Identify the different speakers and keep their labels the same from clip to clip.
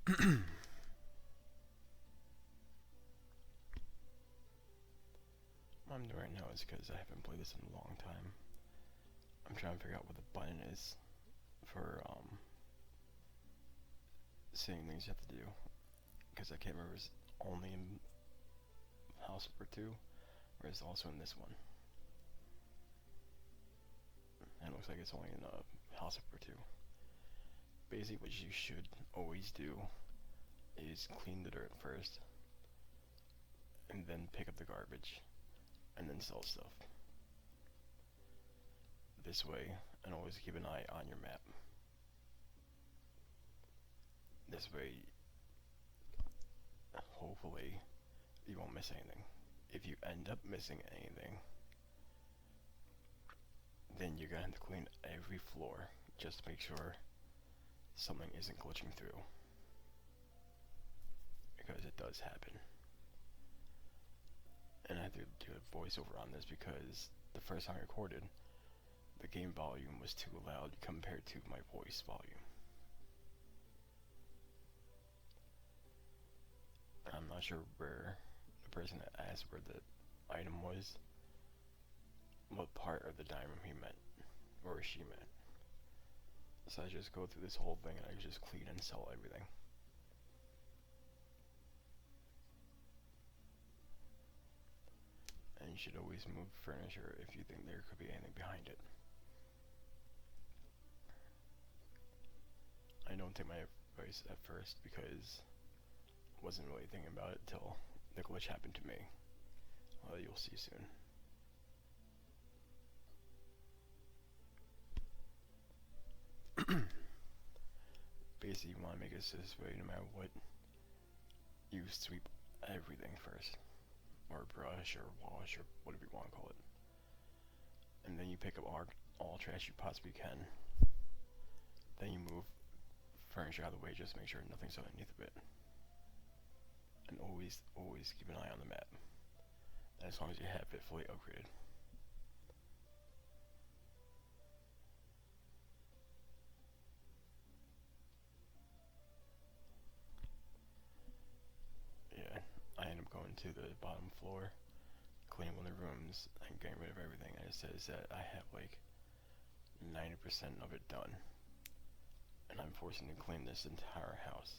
Speaker 1: What I'm doing right now is because I haven't played this in a long time. I'm trying to figure out what the button is for seeing things you have to do. Because I can't remember if it's only in House Flipper 2 or it's also in this one. And it looks like it's only in House Flipper 2. Basically what you should always do is clean the dirt first and then pick up the garbage and then sell stuff. This way, and always keep an eye on your map. This way, hopefully, you won't miss anything. If you end up missing anything, then you're gonna have to clean every floor just to make sure something isn't glitching through. Because it does happen. And I have to do a voiceover on this because the first time I recorded, the game volume was too loud compared to my voice volume. I'm not sure where the person that asked where the item was, what part of the diamond he meant, or she meant. So I just go through this whole thing and I just clean and sell everything. And you should always move furniture if you think there could be anything behind it. I don't take my advice at first because I wasn't really thinking about it till the glitch happened to me. You'll see soon. Basically, you want to make it this way no matter what. You sweep everything first, or brush, or wash, or whatever you want to call it. And then you pick up all trash you possibly can. Then you move furniture out of the way just to make sure nothing's underneath of it. And always keep an eye on the map, as long as you have it fully upgraded. Yeah, I end up going to the bottom floor, cleaning one of the rooms, and getting rid of everything. And it says that I have like 90% of it done. And I'm forcing to clean this entire house.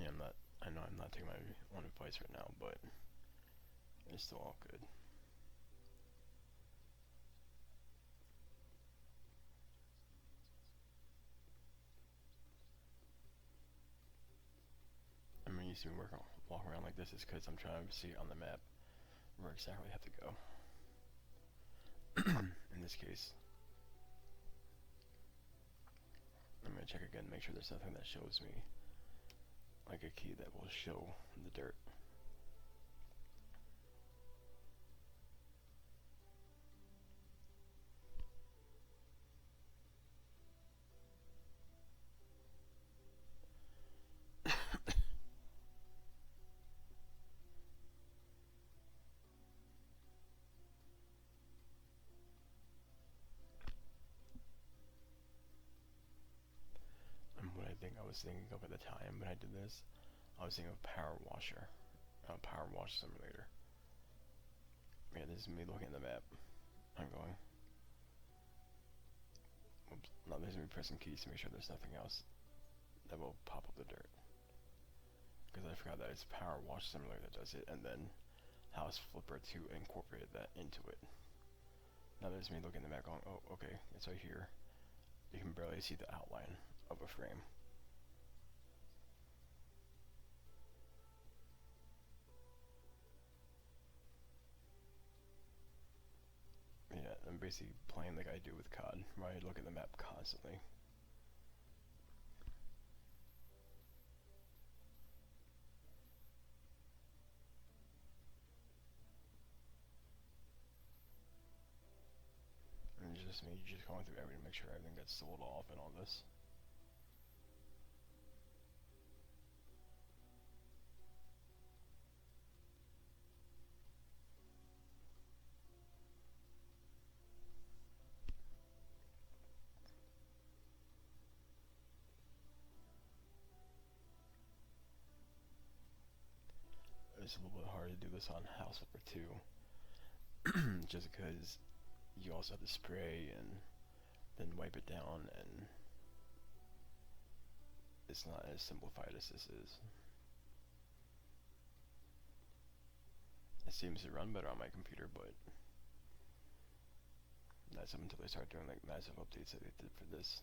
Speaker 1: Yeah, I know I'm not taking my own advice right now, but it's still all good. I mean, you see me walk around like this is because I'm trying to see on the map where exactly I have to go. In this case, I'm going to check again, make sure there's nothing that shows me like a key that will show the dirt. And what I was thinking of at the time when I did this, I was thinking of Power Washer, Power Wash Simulator. Yeah, this is me looking at the map. I'm going. Oops. Now there's me pressing keys to make sure there's nothing else that will pop up the dirt. Because I forgot that it's Power Wash Simulator that does it, and then House Flipper 2 incorporated that into it. Now there's me looking at the map going, oh, okay, it's right here. You can barely see the outline of a frame. Yeah, I'm basically playing like I do with COD, where I look at the map constantly. And it's just me just going through everything to make sure everything gets sold off and all this. it's a little bit hard to do this on house number 2. Just because you also have to spray and then wipe it down, and it's not as simplified as this is. It seems to run better on my computer, but that's up until they start doing like massive updates that they did for this.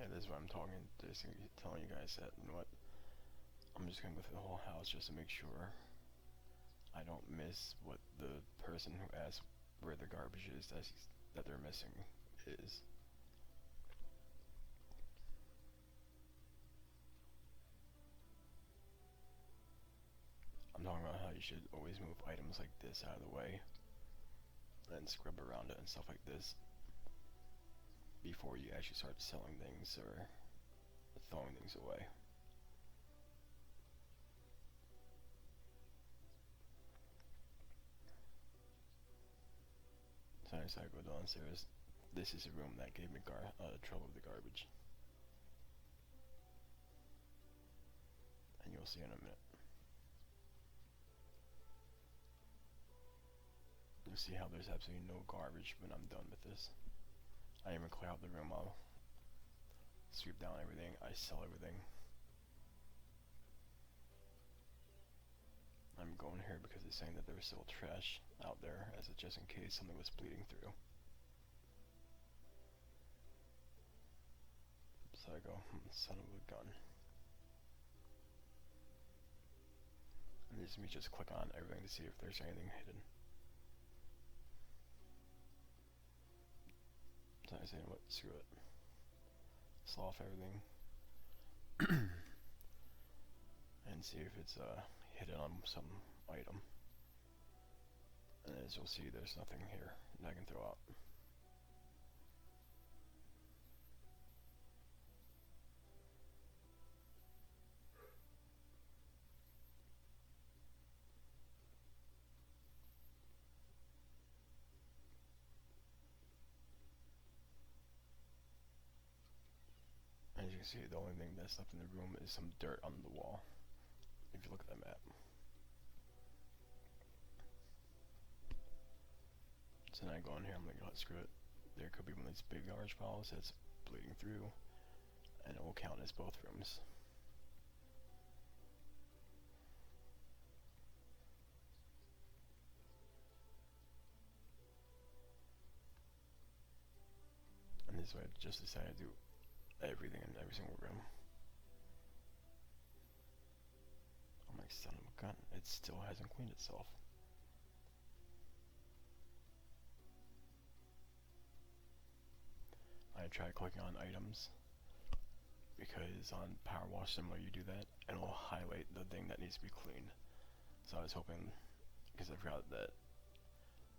Speaker 1: Yeah, this is what I'm talking, just telling you guys that, you know what, I'm just gonna go through the whole house just to make sure I don't miss what the person who asked where the garbage is that they're missing is. I'm talking about how you should always move items like this out of the way and scrub around it and stuff like this before you actually start selling things or throwing things away. So I decided to go downstairs. This is a room that gave me trouble with the garbage. And you'll see in a minute. You'll see how there's absolutely no garbage when I'm done with this. I even clear out the room, I'll sweep down everything, I sell everything. I'm going here because it's saying that there was still trash out there, as just in case something was bleeding through. So I go, son of a gun. And this me just click on everything to see if there's anything hidden. So I say, what, screw it. Slough everything. And see if it's hidden on some item. And as you'll see, there's nothing here that I can throw out. As you can see, the only thing that's left in the room is some dirt on the wall, if you look at the map. So then I go in here, I'm like, oh, screw it. There could be one of these big garbage piles that's bleeding through, and it will count as both rooms. And this way I just decided to do everything in every single room. I'm like, son of a gun, it still hasn't cleaned itself. I tried clicking on items, because on Power Wash Simulator you do that, and it'll highlight the thing that needs to be cleaned. So I was hoping, because I forgot that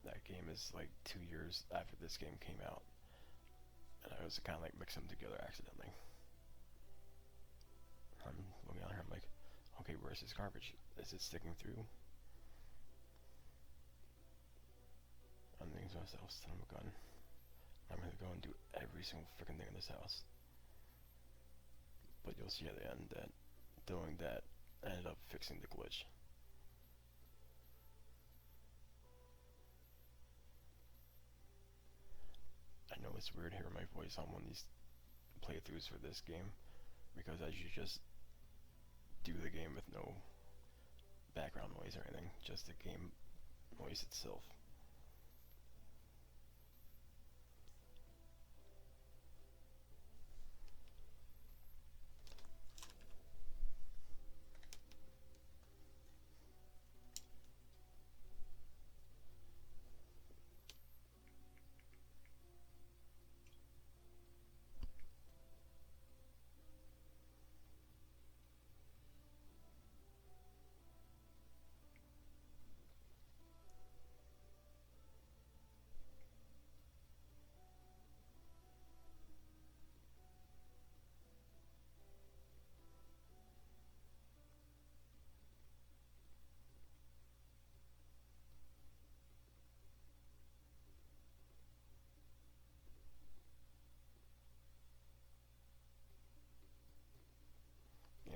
Speaker 1: that game is like 2 years after this game came out, and I was kind of like mixing them together accidentally. I'm looking on here, I'm like, okay, where's this garbage? Is it sticking through? I'm thinking to myself, son of a gun, I'm gonna go and do every single freaking thing in this house. But you'll see at the end that doing that ended up fixing the glitch. I know it's weird hearing my voice on one of these playthroughs for this game, because as you just do the game with no background noise or anything, just the game noise itself.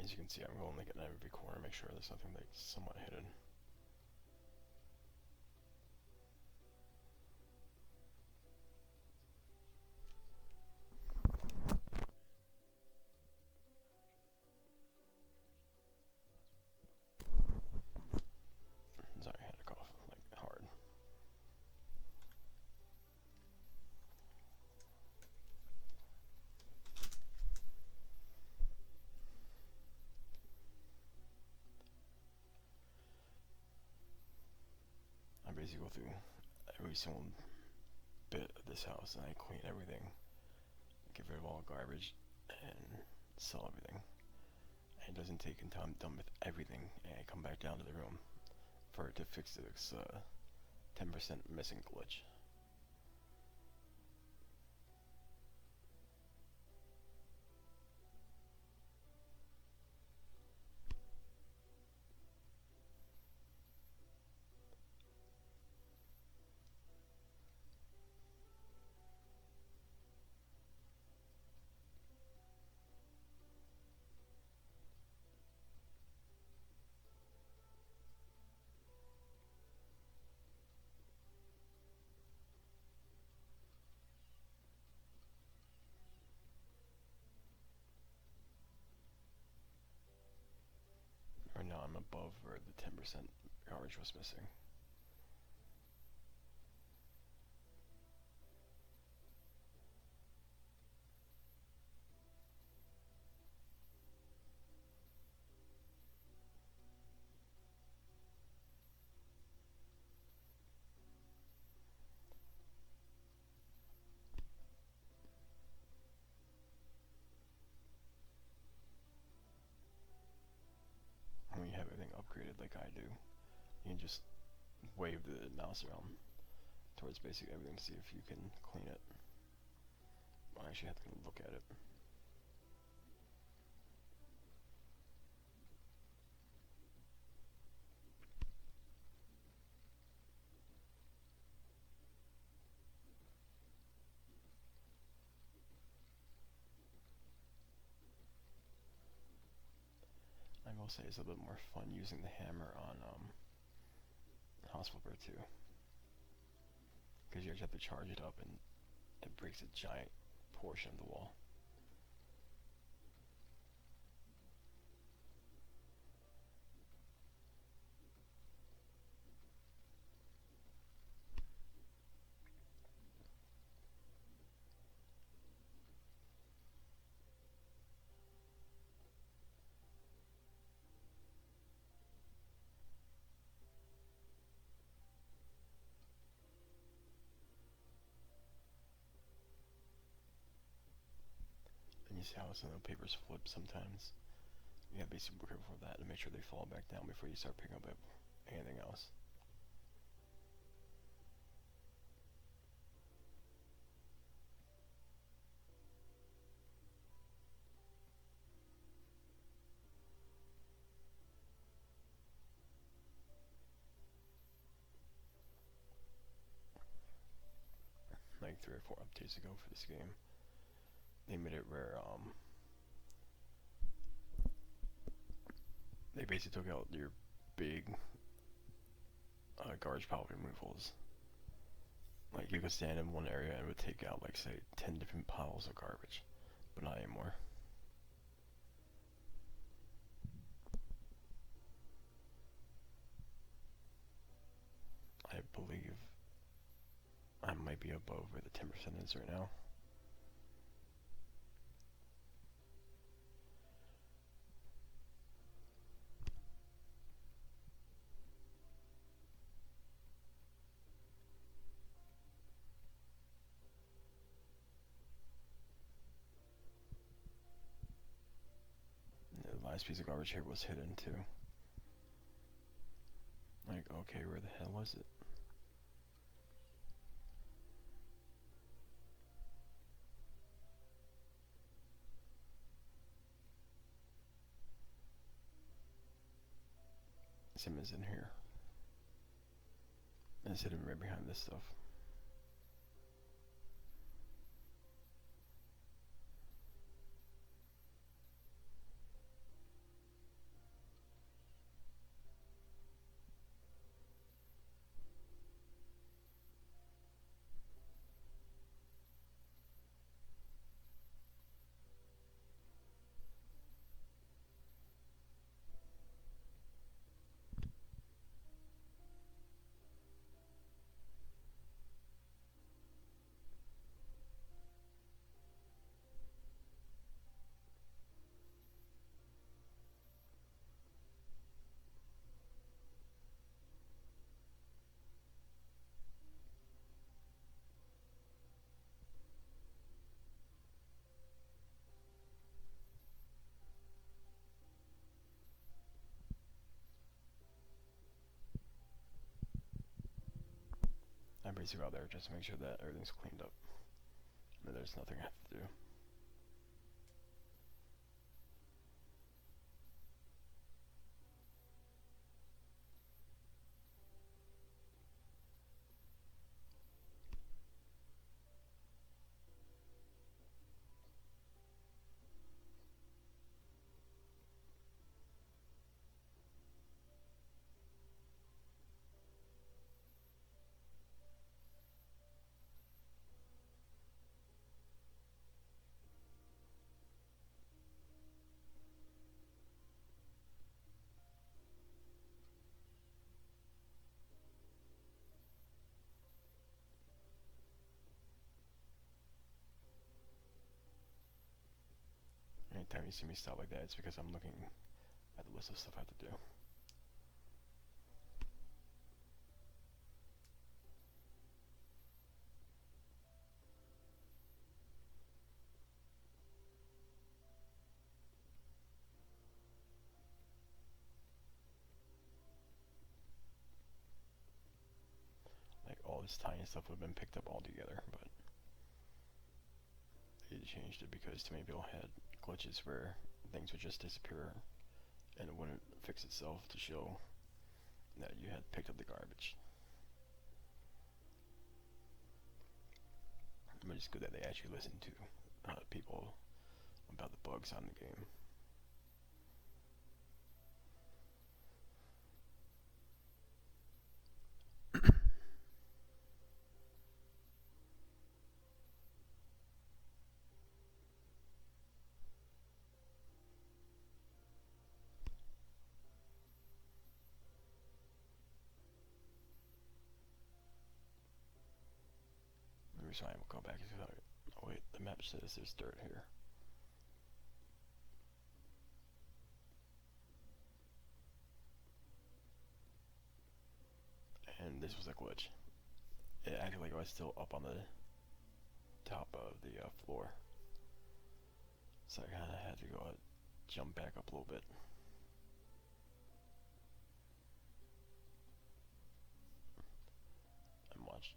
Speaker 1: As you can see, I'm going like at every corner, make sure there's something like somewhat hidden. Sorry, I had to cough like hard. I basically go through every single bit of this house and I clean everything, get rid of all garbage, and sell everything. And it doesn't take until I'm done with everything and I come back down to the room for it to fix this 10% missing glitch. Right now I'm above where the 10% garbage was missing. When you have everything upgraded like I do, you can just wave the mouse around towards basically everything to see if you can clean it. I actually have to look at it. I will say it's a little bit more fun using the hammer on House Flipper too, because you actually have to charge it up and it breaks a giant portion of the wall. And you see how some of the papers flip sometimes. You have to be super careful with that to make sure they fall back down before you start picking up anything else. Like 3 or 4 updates ago for this game, they made it where they basically took out your big garbage pile removals. Like you could stand in one area and it would take out like say 10 different piles of garbage, but not anymore. I believe I might be above where the 10% is right now. The last piece of garbage here was hidden too. Like, okay, where the hell was it? Sim is in here. And it's hidden right behind this stuff. race you out there just to make sure that everything's cleaned up. And there's nothing I have to do. Anytime you see me stop like that, it's because I'm looking at the list of stuff I have to do. Like all this tiny stuff would have been picked up all together, but they changed it because too many people had glitches where things would just disappear and it wouldn't fix itself to show that you had picked up the garbage. But it's good that they actually listen to people about the bugs on the game. So I will go back and oh wait, the map says there's dirt here. And this was a glitch. It acted like I was still up on the top of the floor. So I kinda had to go jump back up a little bit. And watch.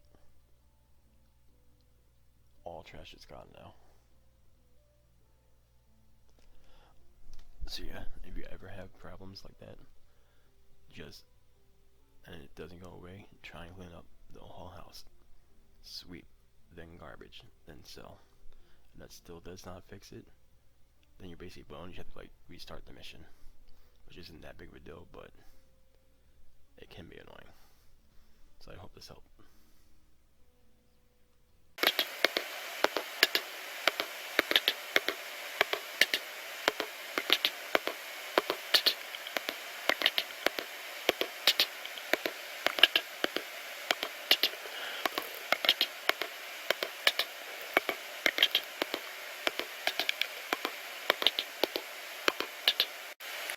Speaker 1: All trash is gone now. So yeah, if you ever have problems like that, and it doesn't go away, try and clean up the whole house. Sweep, then garbage, then sell. And that still does not fix it, then you're basically boned. You have to like restart the mission, which isn't that big of a deal, but it can be annoying. So I hope this helped.